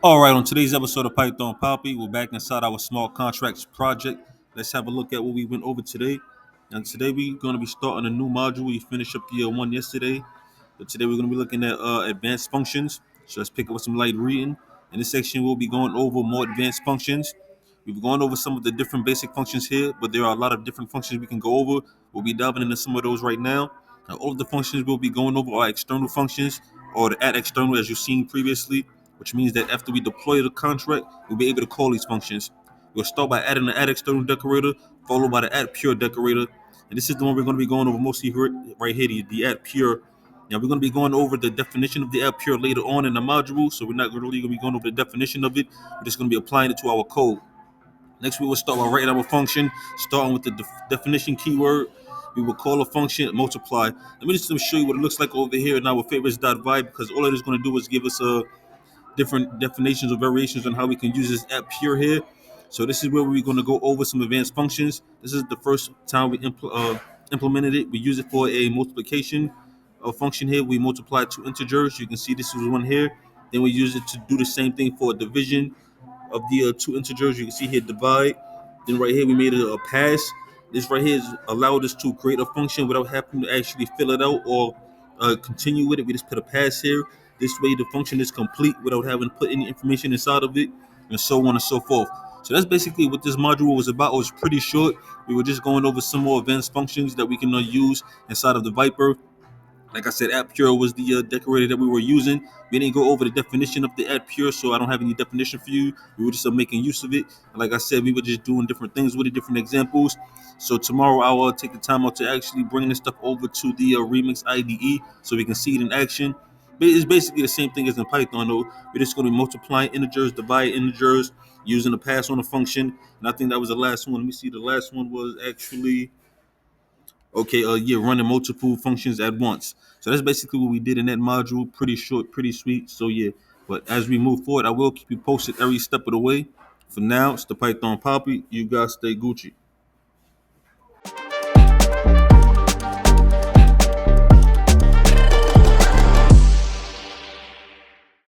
All right, on today's episode of Python Papi, we're back inside our small contracts project. Let's have a look at what we went over today. And today we're going to be starting a new module. We finished up the one yesterday. But today we're going to be looking at advanced functions. So let's pick up some light reading. In this section, we'll be going over more advanced functions. We've gone over some of the different basic functions here, but there are a lot of different functions we can go over. We'll be diving into some of those right now. Now, all of the functions we'll be going over are external functions, or the add external as you've seen previously, which means that after we deploy the contract, we'll be able to call these functions. We'll start by adding the add external decorator, followed by the add pure decorator. And this is the one we're going to be going over mostly right here, the add pure. Now we're going to be going over the definition of the add pure later on in the module, so we're not really going to be going over the definition of it. We're just going to be applying it to our code. Next, we will start by writing our function, starting with the definition keyword. We will call a function multiply. Let me just show you what it looks like over here in our favorites.vibe, because all it is going to do is give us a different definitions or variations on how we can use this app pure here. So this is where we're going to go over some advanced functions. This is the first time we implemented it. We use it for a multiplication function here. We multiply two integers. You can see this is one here. Then we use it to do the same thing for division of the two integers. You can see here divide. Then right here we made it a pass. This right here is allowed us to create a function without having to actually fill it out or continue with it. We just put a pass here. This way the function is complete without having to put any information inside of it, and so on and so forth. So that's basically what this module was about. It was pretty short. We were just going over some more advanced functions that we can use inside of the Vyper. Like I said, app pure was the decorator that we were using. We didn't go over the definition of the app pure, so I don't have any definition for you. We were just making use of it. Like I said, we were just doing different things with it, different examples. So tomorrow I'll take the time out to actually bring this stuff over to the Remix IDE so we can see it in action. But it's basically the same thing as in Python, though. We're just going to be multiplying integers, divide integers, using a pass on a function. And I think that was the last one. Let me see. The last one was actually okay, yeah, running multiple functions at once. So that's basically what we did in that module. Pretty short, pretty sweet. So yeah, but as we move forward, I will keep you posted every step of the way. For now, it's the Python Poppy. You guys stay Gucci.